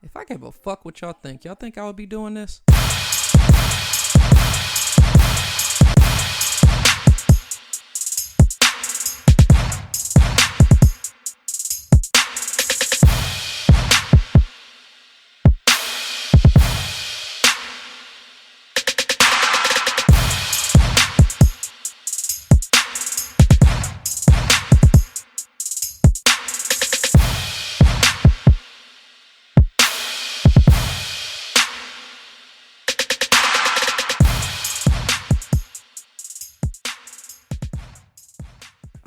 If I gave a fuck what y'all think I would be doing this?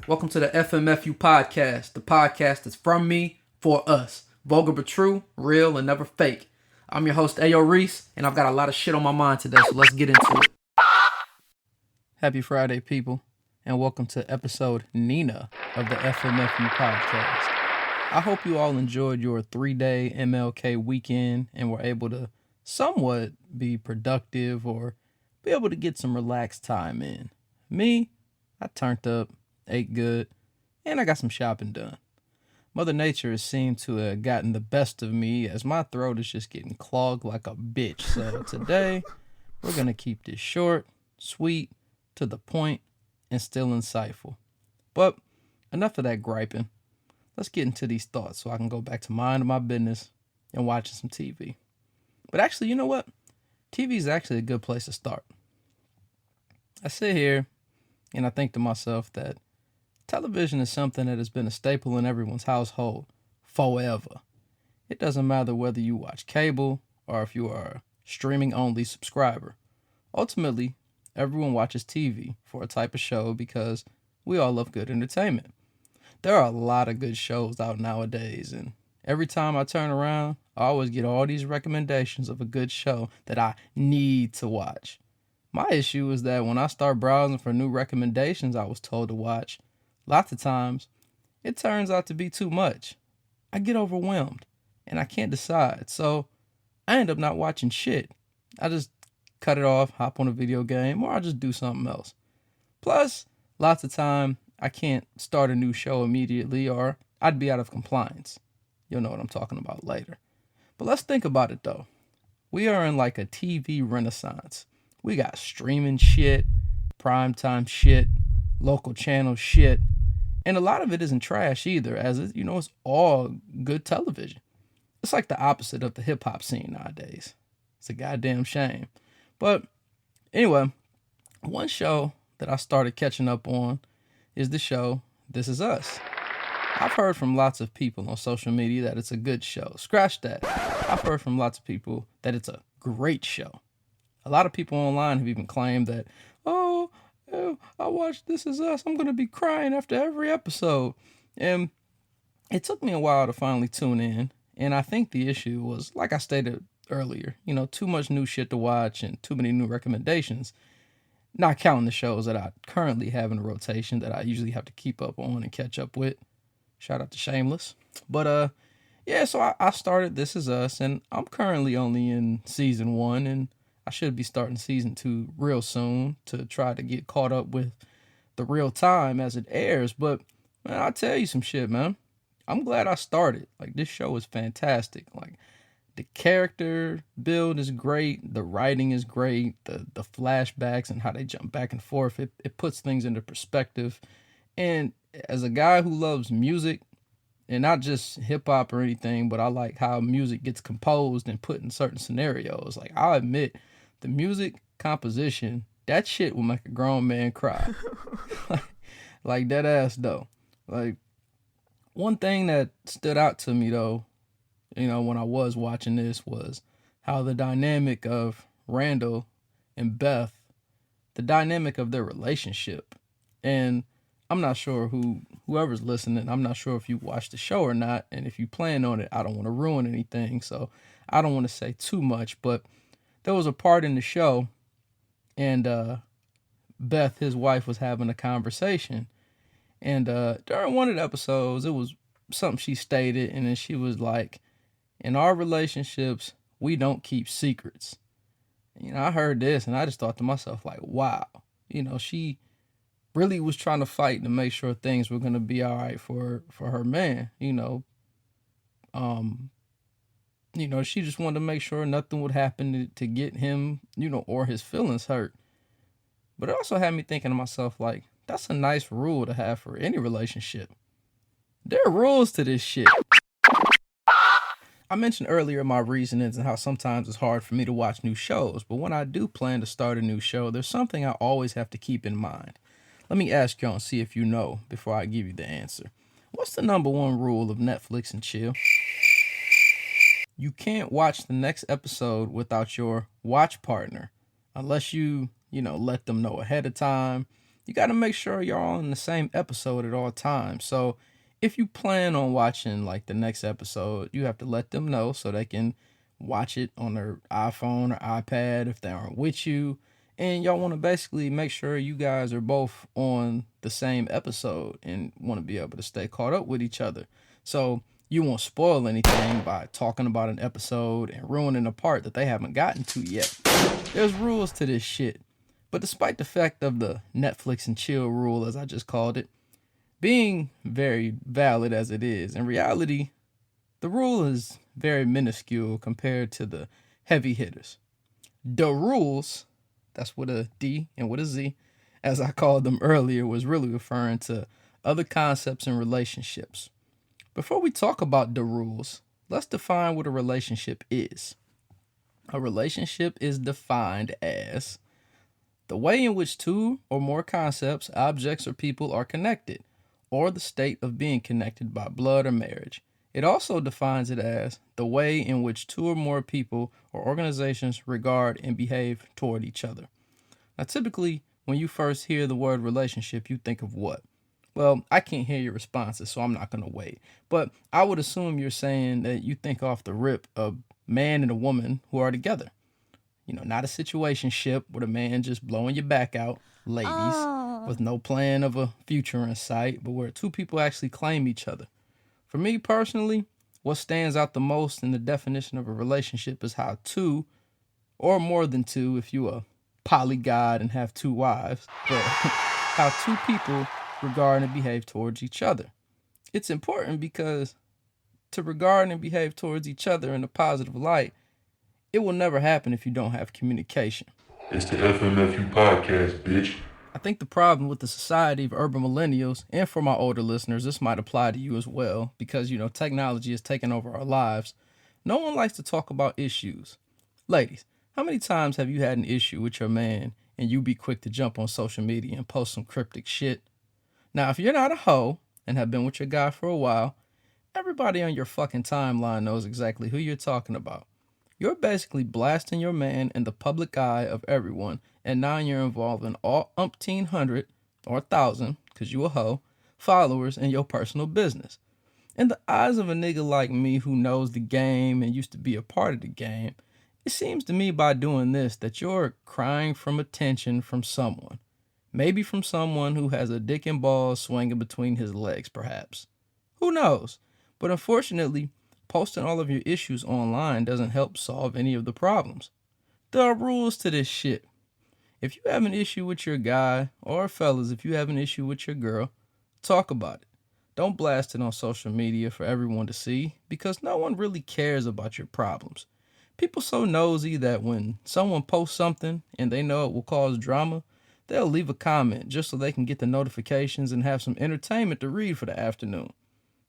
Welcome to the FMFU podcast, the podcast that's from me, for us. Vulgar but true, real and never fake. I'm your host, Reese, and I've got a lot of shit on my mind today, so let's get into it. Happy Friday, people, and welcome to episode Nina of the FMFU podcast. I hope you all enjoyed your 3-day MLK weekend and were able to somewhat be productive or be able to get some relaxed time in. Me, I turned up, ate good, and I got some shopping done. Mother Nature has seemed to have gotten the best of me as my throat is just getting clogged like a bitch. So today, we're going to keep this short, sweet, to the point, and still insightful. But enough of that griping. Let's get into these thoughts so I can go back to minding my business and watching some TV. But actually, you know what? TV is actually a good place to start. I sit here and I think to myself that television is something that has been a staple in everyone's household forever. It doesn't matter whether you watch cable or if you are a streaming-only subscriber. Ultimately, everyone watches TV for a type of show because we all love good entertainment. There are a lot of good shows out nowadays, and every time I turn around, I always get all these recommendations of a good show that I need to watch. My issue is that when I start browsing for new recommendations I was told to watch, lots of times, it turns out to be too much. I get overwhelmed, and I can't decide, so I end up not watching shit. I just cut it off, hop on a video game, or I just do something else. Plus, lots of time, I can't start a new show immediately, or I'd be out of compliance. You'll know what I'm talking about later. But let's think about it, though. We are in like a TV renaissance. We got streaming shit, primetime shit, local channel shit, and a lot of it isn't trash either, as it's all good television. It's like the opposite of the hip-hop scene nowadays. It's a goddamn shame. But anyway, one show that I started catching up on is the show This Is Us. I've heard from lots of people on social media that it's a good show. Scratch that. I've heard from lots of people that it's a great show. A lot of people online have even claimed that, oh, I watched This Is Us. I'm going to be crying after every episode. And it took me a while to finally tune in. And I think the issue was, like I stated earlier, too much new shit to watch and too many new recommendations. Not counting the shows that I currently have in a rotation that I usually have to keep up on and catch up with. Shout out to Shameless. But, so I started This Is Us, and I'm currently only in season 1, and I should be starting season 2 real soon to try to get caught up with the real time as it airs. But, man, I'll tell you some shit, man. I'm glad I started. Like, this show is fantastic. Like, the character build is great. The writing is great. The flashbacks and how they jump back and forth, it puts things into perspective. And as a guy who loves music, and not just hip-hop or anything, but I like how music gets composed and put in certain scenarios. Like, I'll admit, the music composition, that shit will make a grown man cry. Like, that ass, though. Like, one thing that stood out to me, though, when I was watching this, was how the dynamic of Randall and Beth, the dynamic of their relationship. And I'm not sure whoever's listening, I'm not sure if you watched the show or not. And if you plan on it, I don't want to ruin anything. So I don't want to say too much. But there was a part in the show, and Beth, his wife, was having a conversation. And during one of the episodes, it was something she stated. And then she was like, in our relationships, we don't keep secrets. I heard this and I just thought to myself, like, wow. She really was trying to fight to make sure things were going to be all right for her man, She just wanted to make sure nothing would happen to get him, or his feelings hurt. But it also had me thinking to myself, like, that's a nice rule to have for any relationship. There are rules to this shit. I mentioned earlier my reasonings and how sometimes it's hard for me to watch new shows, but when I do plan to start a new show, there's something I always have to keep in mind. Let me ask y'all and see if you know before I give you the answer. What's the number one rule of Netflix and chill? You can't watch the next episode without your watch partner. Unless you let them know ahead of time. You got to make sure you're all in the same episode at all times. So if you plan on watching like the next episode, you have to let them know so they can watch it on their iPhone or iPad if they aren't with you. And y'all want to basically make sure you guys are both on the same episode and want to be able to stay caught up with each other. So you won't spoil anything by talking about an episode and ruining a part that they haven't gotten to yet. There's rules to this shit. But despite the fact of the Netflix and chill rule, as I just called it, being very valid as it is, in reality, the rule is very minuscule compared to the heavy hitters. The rules, that's with a D and with a Z, as I called them earlier, was really referring to other concepts in relationships. Before we talk about the rules, let's define what a relationship is. A relationship is defined as the way in which two or more concepts, objects, or people are connected, or the state of being connected by blood or marriage. It also defines it as the way in which two or more people or organizations regard and behave toward each other. Now, typically, when you first hear the word relationship, you think of what? Well, I can't hear your responses, so I'm not going to wait. But I would assume you're saying that you think off the rip of man and a woman who are together. Not a situationship with a man just blowing your back out, ladies, with no plan of a future in sight, but where two people actually claim each other. For me personally, what stands out the most in the definition of a relationship is how two, or more than two if you a polygod and have two wives, but how two people regard and behave towards each other. It's important because to regard and behave towards each other in a positive light, it will never happen if you don't have communication. It's the FMFU podcast, bitch. I think the problem with the society of urban millennials, and for my older listeners, this might apply to you as well, because, technology has taken over our lives. No one likes to talk about issues. Ladies, how many times have you had an issue with your man and you be quick to jump on social media and post some cryptic shit? Now, if you're not a hoe and have been with your guy for a while, everybody on your fucking timeline knows exactly who you're talking about. You're basically blasting your man in the public eye of everyone, and now you're involving all umpteen hundred, or 1,000, because you a hoe, followers in your personal business. In the eyes of a nigga like me who knows the game and used to be a part of the game, it seems to me by doing this that you're crying from attention from someone. Maybe from someone who has a dick and balls swinging between his legs, perhaps. Who knows? But unfortunately, posting all of your issues online doesn't help solve any of the problems. There are rules to this shit. If you have an issue with your guy, or fellas, if you have an issue with your girl, talk about it. Don't blast it on social media for everyone to see, because no one really cares about your problems. People so nosy that when someone posts something and they know it will cause drama, they'll leave a comment just so they can get the notifications and have some entertainment to read for the afternoon.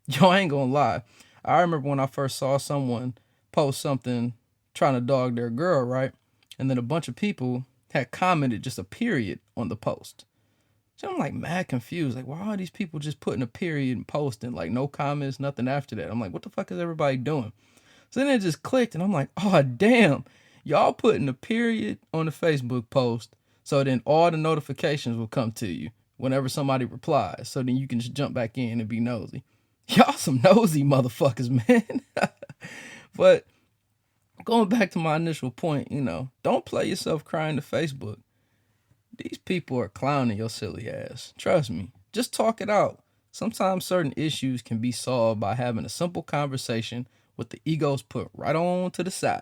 Yo, I ain't gonna lie. I remember when I first saw someone post something trying to dog their girl, right? And then a bunch of people had commented just a period on the post. So I'm like mad confused. Like, why are these people just putting a period and posting? Like, no comments, nothing after that. I'm like, what the fuck is everybody doing? So then it just clicked and I'm like, oh, damn. Y'all putting a period on the Facebook post so then all the notifications will come to you whenever somebody replies. So then you can just jump back in and be nosy. Y'all some nosy motherfuckers, man. But going back to my initial point, don't play yourself crying to Facebook. These people are clowning your silly ass. Trust me. Just talk it out. Sometimes certain issues can be solved by having a simple conversation with the egos put right on to the side.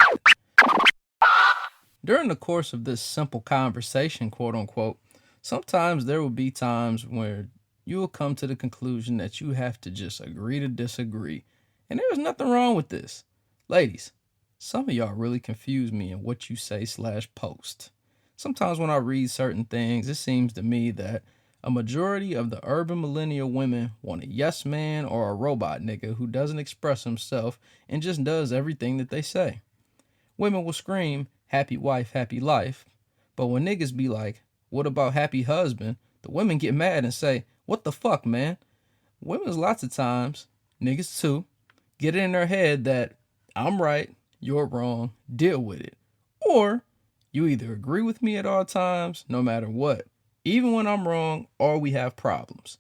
During the course of this simple conversation, quote unquote, sometimes there will be times where you will come to the conclusion that you have to just agree to disagree. And there's nothing wrong with this. Ladies, Some of y'all really confuse me in what you say/post. Sometimes when I read certain things, it seems to me that a majority of the urban millennial women want a yes man or a robot nigga who doesn't express himself and just does everything that they say. Women will scream, happy wife, happy life. But when niggas be like, what about happy husband? The women get mad and say, what the fuck, man? Women's lots of times, niggas too, get it in their head that I'm right, you're wrong, deal with it. Or you either agree with me at all times, no matter what, even when I'm wrong, or we have problems.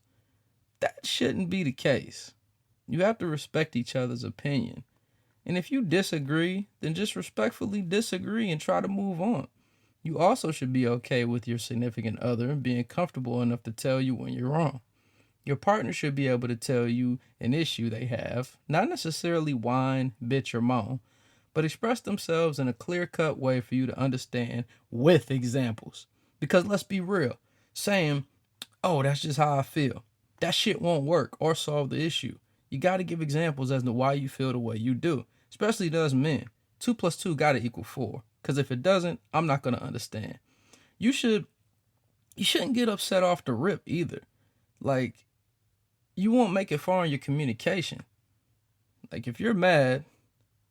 That shouldn't be the case. You have to respect each other's opinion. And if you disagree, then just respectfully disagree and try to move on. You also should be okay with your significant other being comfortable enough to tell you when you're wrong. Your partner should be able to tell you an issue they have, not necessarily whine, bitch, or moan, but express themselves in a clear-cut way for you to understand with examples. Because let's be real, saying, oh, that's just how I feel, that shit won't work or solve the issue. You got to give examples as to why you feel the way you do, especially to us men. 2 plus 2 got to equal 4, because if it doesn't, I'm not going to understand. You shouldn't get upset off the rip either. Like, you won't make it far in your communication. Like, if you're mad,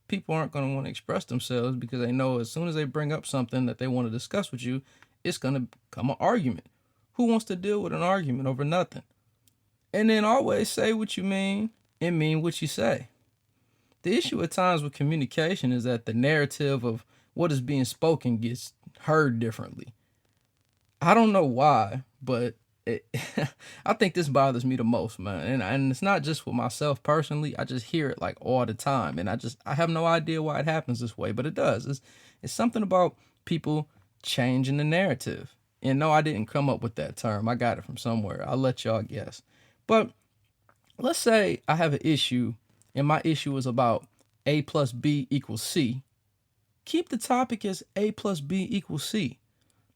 people aren't going to want to express themselves because they know as soon as they bring up something that they want to discuss with you, it's going to become an argument. Who wants to deal with an argument over nothing? And then always say what you mean and mean what you say. The issue at times with communication is that the narrative of what is being spoken gets heard differently. I don't know why, but I think this bothers me the most, man. And it's not just with myself personally. I just hear it like all the time. And I have no idea why it happens this way, but it does. It's something about people changing the narrative. And no, I didn't come up with that term. I got it from somewhere. I'll let y'all guess. But let's say I have an issue and my issue is about A plus B equals C. Keep the topic as A plus B equals C.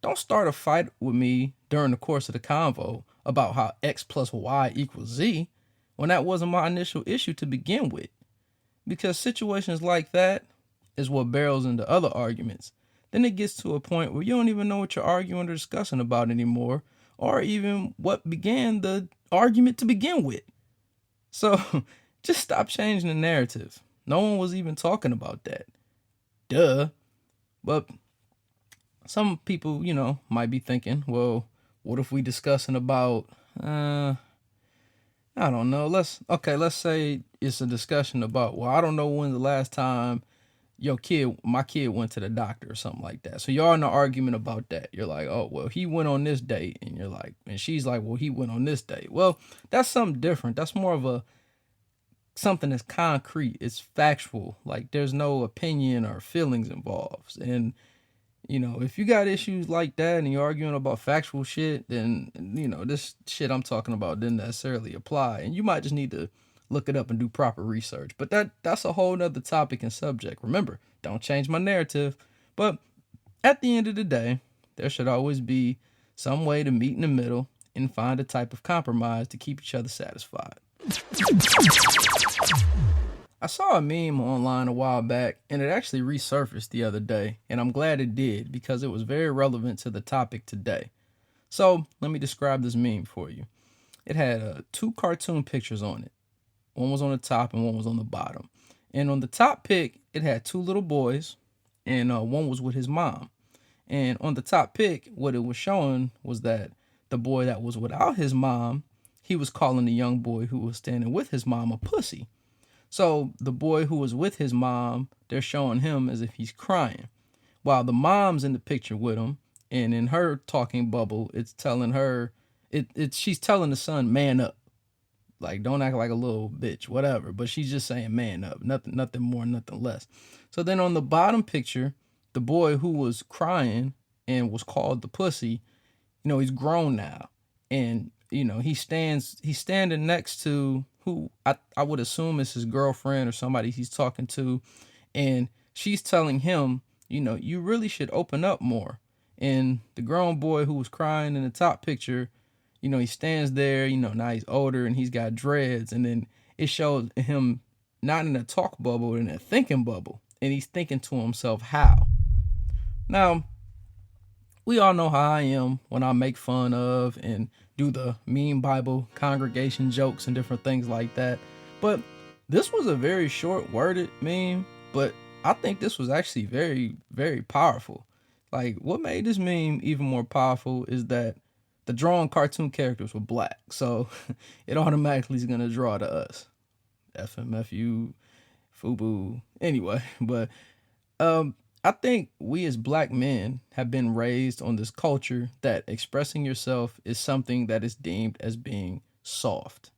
Don't start a fight with me during the course of the convo about how X plus Y equals Z when that wasn't my initial issue to begin with. Because situations like that is what barrels into other arguments. Then it gets to a point where you don't even know what you're arguing or discussing about anymore, or even what began the argument to begin with. So just stop changing the narrative. No one was even talking about that. Duh. But some people, might be thinking, well, what if we discussing about, I don't know. Let's say it's a discussion about, well, I don't know when the last time my kid went to the doctor or something like that. So y'all in an argument about that. You're like, oh, well, he went on this date. And you're like, and she's like, well, he went on this date. Well, that's something different. That's more of something that's concrete. It's factual. Like there's no opinion or feelings involved. And, if you got issues like that and you're arguing about factual shit, then, this shit I'm talking about didn't necessarily apply. And you might just need to look it up and do proper research. But that's a whole nother topic and subject. Remember, don't change my narrative. But at the end of the day, there should always be some way to meet in the middle and find a type of compromise to keep each other satisfied. I saw a meme online a while back, and it actually resurfaced the other day, and I'm glad it did because it was very relevant to the topic today. So, let me describe this meme for you. It had 2 cartoon pictures on it. One was on the top and one was on the bottom. And on the top pic, it had 2 little boys, and one was with his mom. And on the top pic, what it was showing was that the boy that was without his mom, he was calling the young boy who was standing with his mom a pussy. So the boy who was with his mom, they're showing him as if he's crying. While the mom's in the picture with him, and in her talking bubble, it's telling her, she's telling the son, man up. Like, don't act like a little bitch, whatever. But she's just saying man up. Nothing more, nothing less. So then on the bottom picture, the boy who was crying and was called the pussy, he's grown now. And, he's standing next to who I would assume is his girlfriend or somebody he's talking to. And she's telling him, you really should open up more. And the grown boy who was crying in the top picture, he stands there, now he's older and he's got dreads. And then it shows him not in a talk bubble, in a thinking bubble. and he's thinking to himself, how? Now, we all know how I am when I make fun of and do the mean Bible congregation jokes and different things like that. But this was a very short worded meme, but I think this was actually very, very powerful. Like, what made this meme even more powerful is that the drawn cartoon characters were black. So it automatically is going to draw to us. FMFU, FUBU. Anyway, but I think we as black men have been raised on this culture that expressing yourself is something that is deemed as being soft.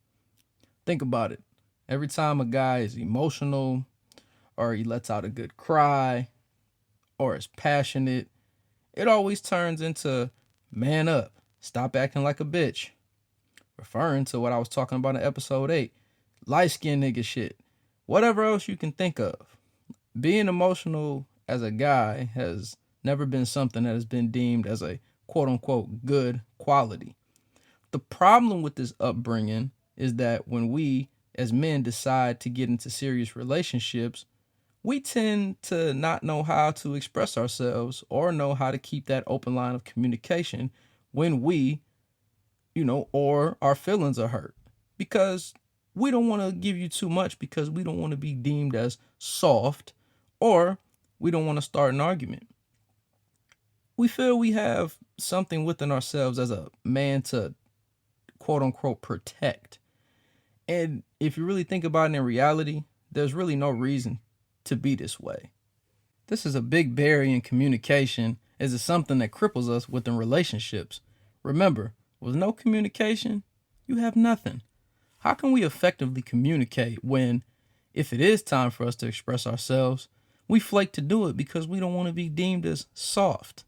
Think about it. Every time a guy is emotional, or he lets out a good cry, or is passionate, it always turns into man up, stop acting like a bitch. Referring to what I was talking about in episode 8, light skinned nigga shit. Whatever else you can think of. Being emotional as a guy has never been something that has been deemed as a quote unquote good quality. The problem with this upbringing is that when we as men decide to get into serious relationships, we tend to not know how to express ourselves or know how to keep that open line of communication when we, or our feelings are hurt. Because we don't want to give you too much because we don't want to be deemed as soft, or we don't want to start an argument. We feel we have something within ourselves as a man to quote unquote protect. And if you really think about it in reality, there's really no reason to be this way. This is a big barrier in communication, as it's something that cripples us within relationships. Remember, with no communication, you have nothing. How can we effectively communicate when, if it is time for us to express ourselves, we flake to do it because we don't want to be deemed as soft?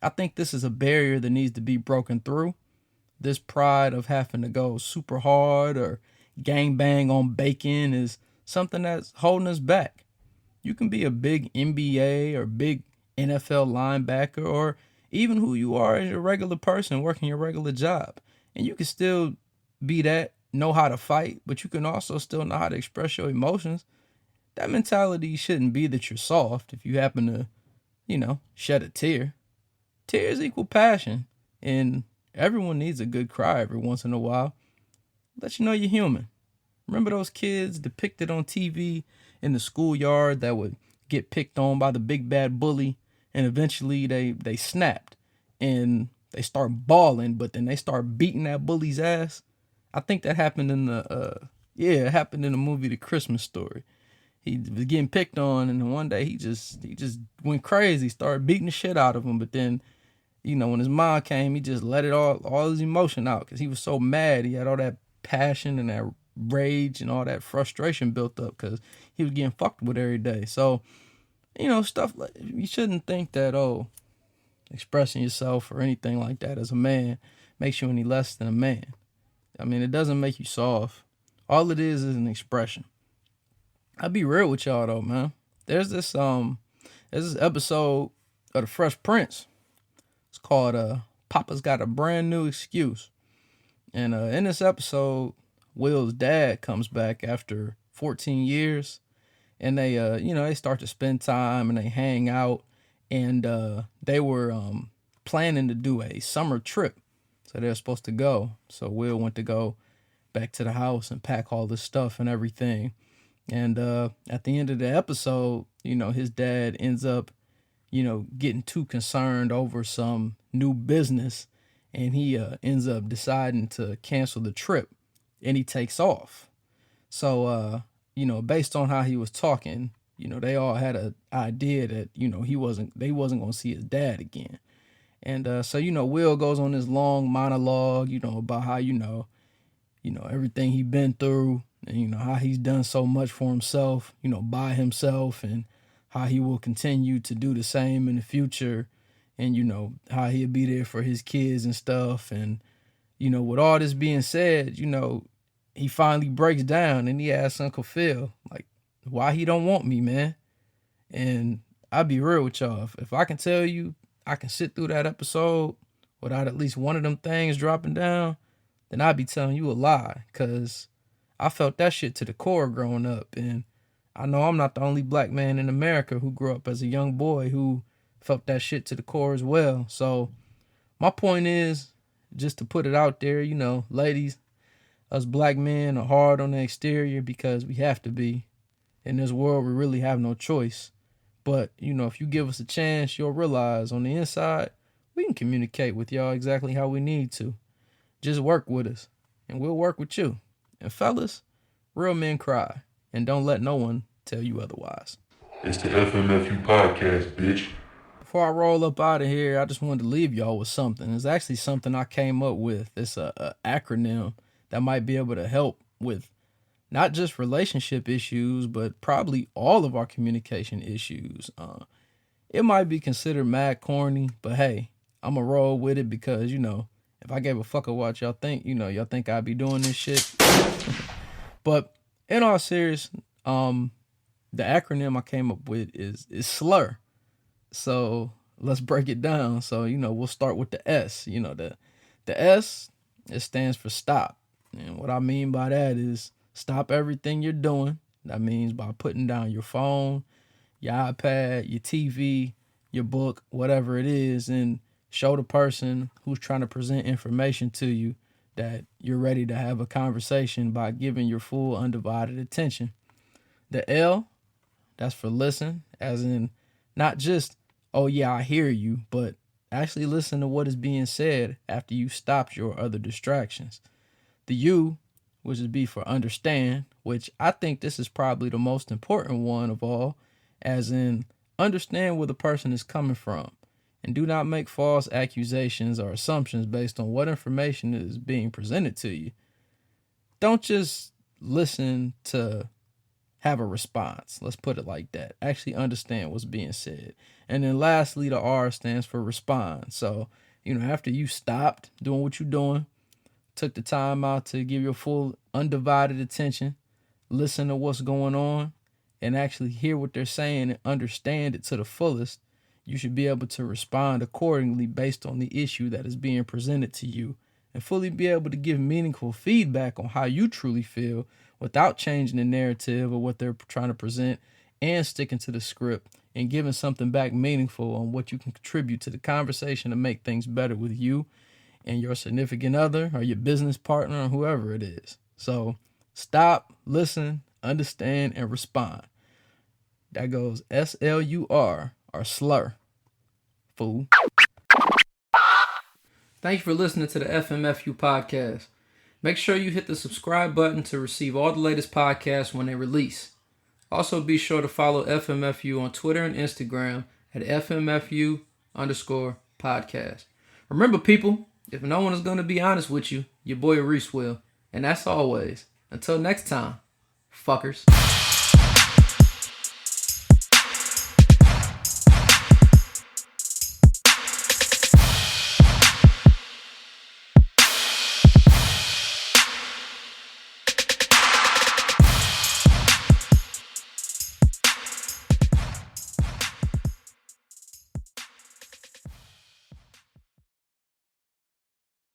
I think this is a barrier that needs to be broken through. This pride of having to go super hard or gang bang on bacon is something that's holding us back. You can be a big NBA or big NFL linebacker, or even who you are as a regular person working your regular job. And you can still be that, know how to fight, but you can also still know how to express your emotions. That mentality shouldn't be that you're soft if you happen to, shed a tear. Tears equal passion, and everyone needs a good cry every once in a while. Let you know you're human. Remember those kids depicted on TV in the schoolyard that would get picked on by the big bad bully, and eventually they snapped and they start bawling, but then they start beating that bully's ass? I think that happened in it happened in the movie The Christmas Story. He was getting picked on, and one day he just went crazy, started beating the shit out of him. But then, when his mom came, he just let it all his emotion out because he was so mad. He had all that passion and that rage and all that frustration built up because he was getting fucked with every day. So, stuff like, you shouldn't think that, expressing yourself or anything like that as a man makes you any less than a man. I mean, it doesn't make you soft. All it is an expression. I'll be real with y'all though, man. There's this episode of The Fresh Prince. It's called Papa's Got a Brand New Excuse. And in this episode, Will's dad comes back after 14 years, and they start to spend time and they hang out, and they were planning to do a summer trip. So they're supposed to go. So Will went to go back to the house and pack all this stuff and everything. And at the end of the episode, his dad ends up, getting too concerned over some new business, and he ends up deciding to cancel the trip, and he takes off. So, based on how he was talking, they all had an idea that, they wasn't going to see his dad again. And so, Will goes on this long monologue, about how, everything he been through, and, how he's done so much for himself, by himself, and how he will continue to do the same in the future, and, how he'll be there for his kids and stuff. And, with all this being said, he finally breaks down and he asks Uncle Phil, like, why he don't want me, man. And I'll be real with y'all. If I can tell you, I can sit through that episode without at least one of them things dropping down, then I'd be telling you a lie, because I felt that shit to the core growing up. And I know I'm not the only black man in America who grew up as a young boy who felt that shit to the core as well. So my point is just to put it out there, ladies, us black men are hard on the exterior because we have to be. In this world, we really have no choice. But, if you give us a chance, you'll realize on the inside, we can communicate with y'all exactly how we need to. Just work with us, and we'll work with you. And fellas, real men cry, and don't let no one tell you otherwise. It's the FMFU podcast, bitch. Before I roll up out of here, I just wanted to leave y'all with something. It's actually something I came up with. It's a acronym that might be able to help with not just relationship issues, but probably all of our communication issues. It might be considered mad corny, but hey, I'm going to roll with it because, if I gave a fuck of what y'all think, y'all think I'd be doing this shit. But in all seriousness, the acronym I came up with is slur. So let's break it down. So, we'll start with the S. The S, it stands for stop. And what I mean by that is stop everything you're doing. That means by putting down your phone, your iPad, your TV, your book, whatever it is, and show the person who's trying to present information to you that you're ready to have a conversation by giving your full undivided attention. The L, that's for listen, as in not just, oh yeah, I hear you, but actually listen to what is being said after you stopped your other distractions. The U, which is B for understand, which I think this is probably the most important one of all, as in understand where the person is coming from and do not make false accusations or assumptions based on what information is being presented to you. Don't just listen to have a response. Let's put it like that. Actually understand what's being said. And then lastly, the R stands for respond. So, after you stopped doing what you're doing, took the time out to give your full undivided attention, listen to what's going on, and actually hear what they're saying and understand it to the fullest, you should be able to respond accordingly based on the issue that is being presented to you and fully be able to give meaningful feedback on how you truly feel without changing the narrative or what they're trying to present, and sticking to the script and giving something back meaningful on what you can contribute to the conversation to make things better with you and your significant other or your business partner or whoever it is. So stop, listen, understand, and respond. That goes SLUR or slur. Fool. Thank you for listening to the FMFU podcast. Make sure you hit the subscribe button to receive all the latest podcasts when they release. Also be sure to follow FMFU on Twitter and Instagram at FMFU_podcast. Remember, people, if no one is going to be honest with you, your boy Reese will. And that's always. Until next time, fuckers.